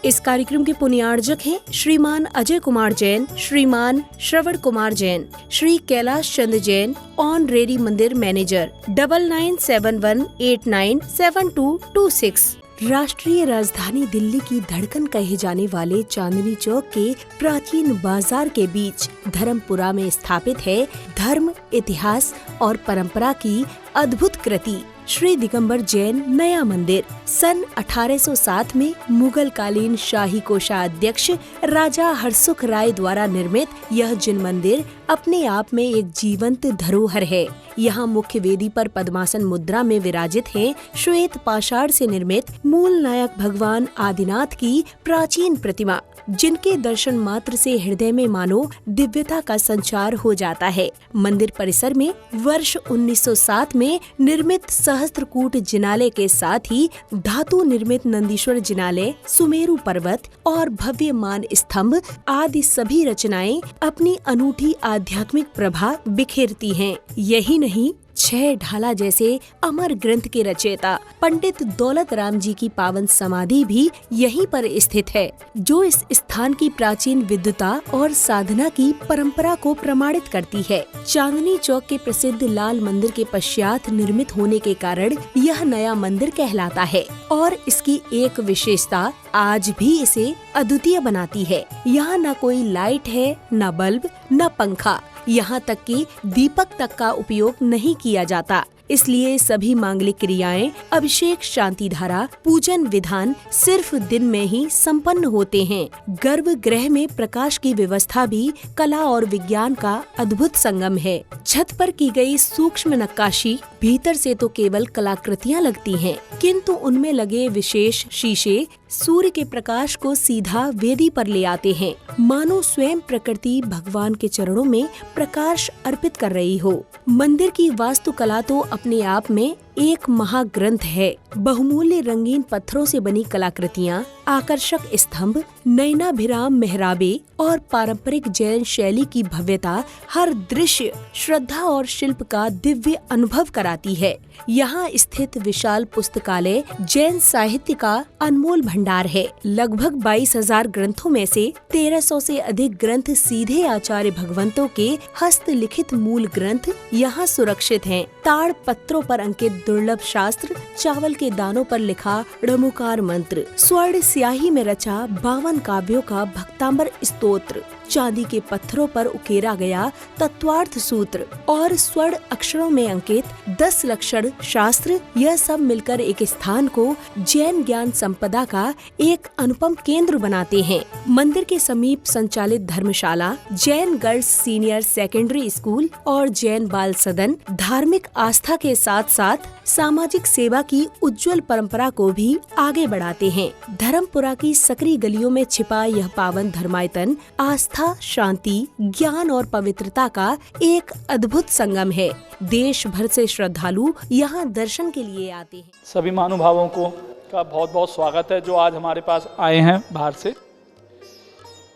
इस कार्यक्रम के पुण्यार्जक हैं श्रीमान अजय कुमार जैन, श्रीमान श्रवण कुमार जैन, श्री कैलाश चंद्र जैन, ऑनरेरी मंदिर मैनेजर 9971897226। राष्ट्रीय राजधानी दिल्ली की धड़कन कहे जाने वाले चांदनी चौक के प्राचीन बाजार के बीच धर्मपुरा में स्थापित है धर्म, इतिहास और परंपरा की अद्भुत कृति श्री दिगंबर जैन नया मंदिर। सन 1807 में मुगल कालीन शाही कोषाध्यक्ष राजा हरसुख राय द्वारा निर्मित यह जिन मंदिर अपने आप में एक जीवंत धरोहर है। यहाँ मुख्य वेदी पर पद्मासन मुद्रा में विराजित हैं श्वेत पाषाण से निर्मित मूल नायक भगवान आदिनाथ की प्राचीन प्रतिमा, जिनके दर्शन मात्र से हृदय में मानो दिव्यता का संचार हो जाता है। मंदिर परिसर में वर्ष 1907 में निर्मित सहस्त्रकूट जिनालय के साथ ही धातु निर्मित नंदीश्वर जिनालय, सुमेरु पर्वत और भव्य मान स्तंभ आदि सभी रचनाएं अपनी अनूठी आध्यात्मिक प्रभा बिखेरती हैं। यही नहीं, 6 ढाला जैसे अमर ग्रंथ के रचयिता पंडित दौलत राम जी की पावन समाधि भी यहीं पर स्थित है, जो इस स्थान की प्राचीन विद्वता और साधना की परंपरा को प्रमाणित करती है। चांदनी चौक के प्रसिद्ध लाल मंदिर के पश्चात निर्मित होने के कारण यह नया मंदिर कहलाता है और इसकी एक विशेषता आज भी इसे अद्वितीय बनाती है। यहाँ न कोई लाइट है, न बल्ब, न पंखा, यहाँ तक कि दीपक तक का उपयोग नहीं किया जाता। इसलिए सभी मांगलिक क्रियाएं, अभिषेक, शांति धारा, पूजन विधान सिर्फ दिन में ही संपन्न होते हैं। गर्भगृह में प्रकाश की व्यवस्था भी कला और विज्ञान का अद्भुत संगम है। छत पर की गई सूक्ष्म नक्काशी भीतर से तो केवल कलाकृतियां लगती हैं, किंतु उनमें लगे विशेष शीशे सूर्य के प्रकाश को सीधा वेदी पर ले आते हैं, मानो स्वयं प्रकृति भगवान के चरणों में प्रकाश अर्पित कर रही हो। मंदिर की वास्तुकला तो अपने आप में एक महाग्रंथ है। बहुमूल्य रंगीन पत्थरों से बनी कलाकृतियाँ, आकर्षक स्तंभ, नयनाभिराम मेहराबे और पारंपरिक जैन शैली की भव्यता हर दृश्य श्रद्धा और शिल्प का दिव्य अनुभव कराती है। यहाँ स्थित विशाल पुस्तकालय जैन साहित्य का अनमोल भंडार है। लगभग 22,000 ग्रंथों में से 1300 से अधिक ग्रंथ सीधे आचार्य भगवंतों के हस्तलिखित मूल ग्रंथ यहाँ सुरक्षित हैं। ताड़ पत्रों पर अंकित दुर्लभ शास्त्र, चावल के दानों पर लिखा णमुकार मंत्र, स्वर्ण स्याही में रचा 52 काव्यों का भक्तांबर स्तोत्र, चांदी के पत्थरों पर उकेरा गया तत्वार्थ सूत्र और स्वर्ण अक्षरों में अंकित 10 लक्षण शास्त्र, यह सब मिलकर एक स्थान को जैन ज्ञान संपदा का एक अनुपम केंद्र बनाते हैं। मंदिर के समीप संचालित धर्मशाला, Jain girls senior secondary school और जैन बाल सदन धार्मिक आस्था के साथ साथ सामाजिक सेवा की उज्जवल परंपरा को भी आगे बढ़ाते हैं। धर्मपुरा की सकरी गलियों में छिपा यह पावन धर्मायतन आस्था, शांति, ज्ञान और पवित्रता का एक अद्भुत संगम है। देश भर से श्रद्धालु यहाँ दर्शन के लिए आते हैं। सभी महानुभावों को का बहुत बहुत स्वागत है जो आज हमारे पास आए हैं बाहर से।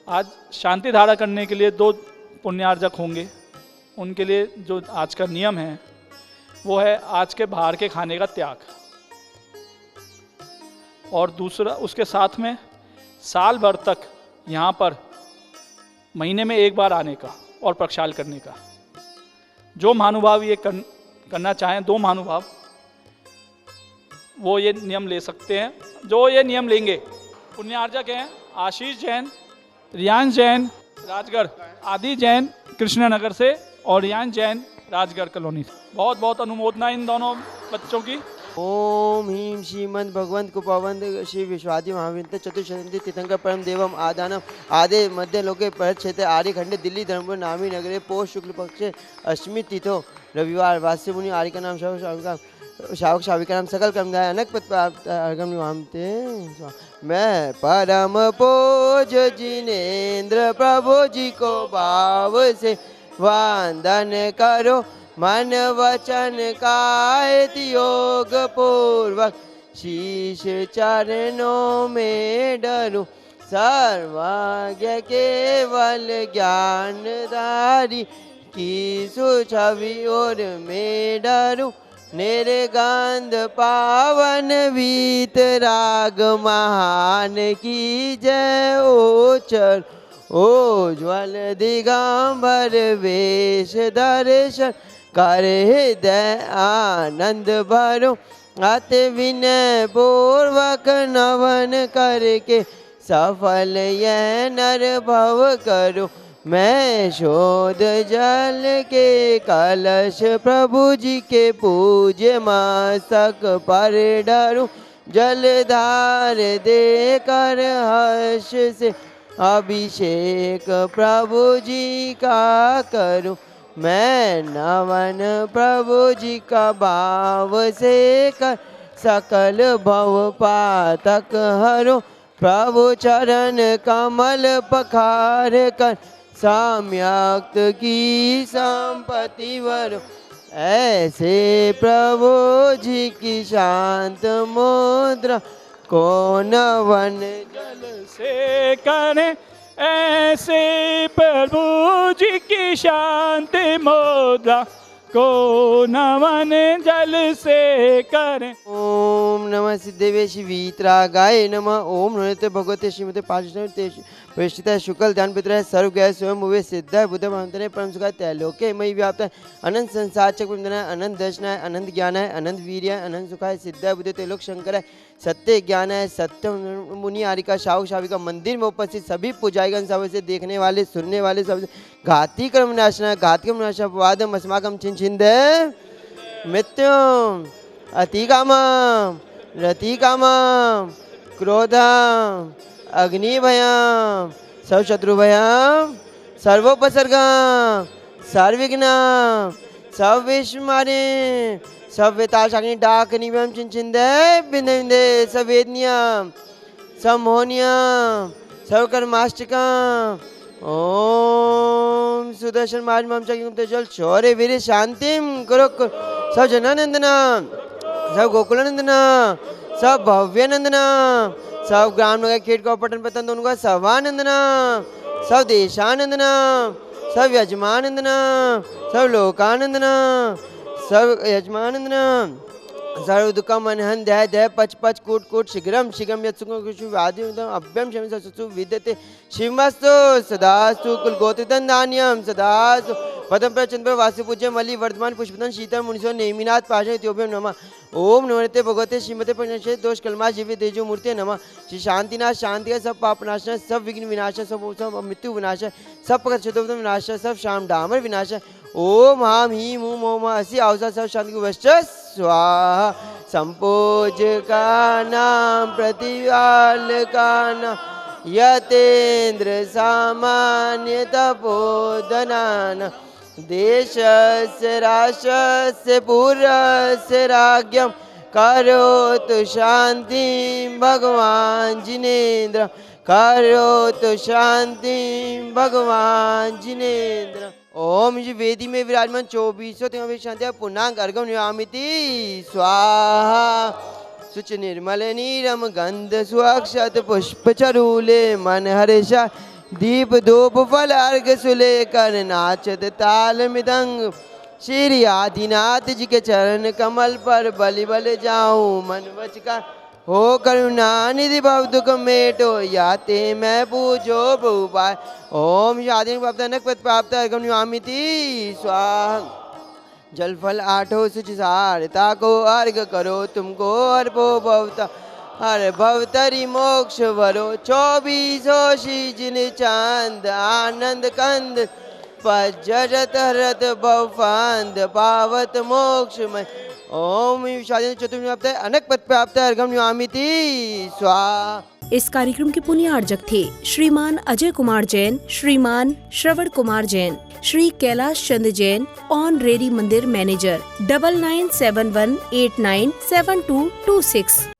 आज शांति धारा करने के लिए 2 पुण्यार्जक होंगे। उनके लिए जो आज का नियम है वो है आज के बाहर के खाने का त्याग, और दूसरा उसके साथ में साल भर तक यहाँ पर महीने में 1 बार आने का और प्रक्षाल करने का। जो महानुभाव ये करना चाहें, 2 महानुभाव, वो ये नियम ले सकते हैं। जो ये नियम लेंगे, पुण्यार्जक हैं आशीष जैन, रियांश जैन राजगढ़, आदि जैन कृष्णनगर से और रियांश जैन राजगढ़ कॉलोनी से। बहुत बहुत अनुमोदना इन दोनों बच्चों की। ओम ह्रीं श्रीमद भगवंत कुपवंत श्री विश्वादि महाविंत चतुष्षष्टि तीर्थंकर परम देवम आदानम आदे मध्य लोके पर क्षेत्र आर्य खंडे दिल्ली धर्मपुर नामी नगरे पोष शुक्ल पक्षे अष्टमी तिथो रविवार वास्य मुनि आर्य का नाम शावक शाविका नाम सकल कर्मदाय अनक पद प्राप्त अर्घम निवामते। मैं परम पूज जिनेन्द्र प्रभु जी को भाव से वंदन करो, मन वचन कायित योग पूर्वक शीश चरणों में डरूं, सर्वज्ञ केवल ज्ञानधारी की सुछवि और में डरूं, निर्गंध पावन वीत राग महान की जय ओचर ओ ज्वल दिगंबर वेश दर्शन करे हृदय आनंद भरो अति विनय पूर्वक नवन करके सफल यह नर भव करो। मैं शोध जल के कलश प्रभु जी के पूज्य मस्तक पर डरूं जलधार दे कर हर्ष से अभिषेक प्रभु जी का करूं। मैं नवन प्रभु जी का भाव से कर सकल भव पातक हरो प्रभु चरण कमल पखार कर सम्यक्त की संपत्ति वरो। ऐसे प्रभु जी की शांत मुद्रा को नवन जल से करें, ऐसे प्रभु जी की शांति मुद्रा को नमन जल से करें। ओम नमः सिद्धेवे वीतरागाय नमः। ओम नमस्ते भगवते श्रीमते पार्षद प्रतिष्ठित शुक्ल ध्यान पितर सर्व गय स्वयं हुए सिद्ध बुद्ध महंतने परम सुखा तैलोके मई व्याप्त अनंत संसार चक्र अनंत दर्शनाय अनंत ज्ञानाय अनंत वीर्याय अनंत सुखाय सिद्ध बुद्ध तेलोक शंकराय सत्य ज्ञान है सत्य मुनि आरिका शाहु शाविका मंदिर में उपस्थित सभी पुजारीगण सब से देखने वाले सुनने वाले सब घाती कर्म नाशना घाती कर्म नाशना वादम अस्माकम छिन छिंद मृत्युम अति कामम रति कामम क्रोधम अग्नि भयम सब शत्रु भयम सर्वोपसर्गम सर्विघ्नम सब विश्व मारे सब वेताशाग्नि डाक निव्यम चिंचिंदे बिंदे बिंदे सब वेदनियम सब मोहनियम सब कर्माष्टकम। ओम सुदर्शन मार्ग मम चक्र जल शौर्य वीर शांतिम करो सब जनानंदना सब गोकुलानंदना सब भव्यानंदना सब ग्राम नगर खेत को पटन पतन दोनों का सर्वानंदना सब देशानंदना सब यजमानंदना सब लोकानंदना सब यजमानंदना सर्व दुखम अनहन दय दय पच पच कूट कूट शीघ्रम शीघ्रम यत्सुखु वादि अभ्यम शम ससु विद्यते शिवमस्तु सदास्तु कुल गोत्रितन धान्यम सदास्तु पदम प्रचंद्र वासु पूज्य मलि वर्धमान पुष्पतन शीतल मुनिसो नेमिनाथ पाशे त्योभ्यम नमः। ओम नमस्ते भगवते श्रीमते पंचशे दोष कलमा जीवे तेजो मूर्ति नमः। श्री शांतिनाथ शांति का सब पाप नाश सब विघ्न विनाश सब मृत्यु विनाश सब प्रकार चतुर्थ विनाश सब शाम डामर विनाश। ओम हाम ही मुम ओम असी आवसा सब शांति को वश्च स्वाहा संपोज का नाम प्रतिवाल का नाम यतेन्द्र सामान्य तपोधनान देशस्य राष्ट्रस्य पुरस्य राज्ञं करोतु शांति भगवान जिनेन्द्र करोतु शांति भगवान जिनेन्द्र। ओम जी वेदी में विराजमान 24 शांति पुनांग अर्घम नियामिति स्वाहा सुच निर्मल नीरम गंध सुअक्षत पुष्प चरूले मन हर्षा दीप धूप फल अर्घ सुले कर नाचत ताल मृदंग श्री आदिनाथ जी के चरण कमल पर बलि बल जाऊं मन वच का हो करुणा निधि भव दुख मेटो याते मैं पूजो बहुपाय। ओम शादी प्राप्त नक पद प्राप्त अर्घम नियामिति स्वाहा जल फल आठो सुच सारता को अर्घ करो तुमको अर्पो भवता हर भवतरी मोक्ष वरो 24 शीजिन चांद आनंद कंद पजरत हरत भवफंद पावत मोक्ष में। ओम शादी चतुर्थ अनक पद प्राप्त अर्घम नियामिति स्वाहा। इस कार्यक्रम के पुण्यार्जक थे श्रीमान अजय कुमार जैन, श्रीमान श्रवण कुमार जैन, श्री कैलाश चंद जैन, ऑनरेरी मंदिर मैनेजर 9971897226।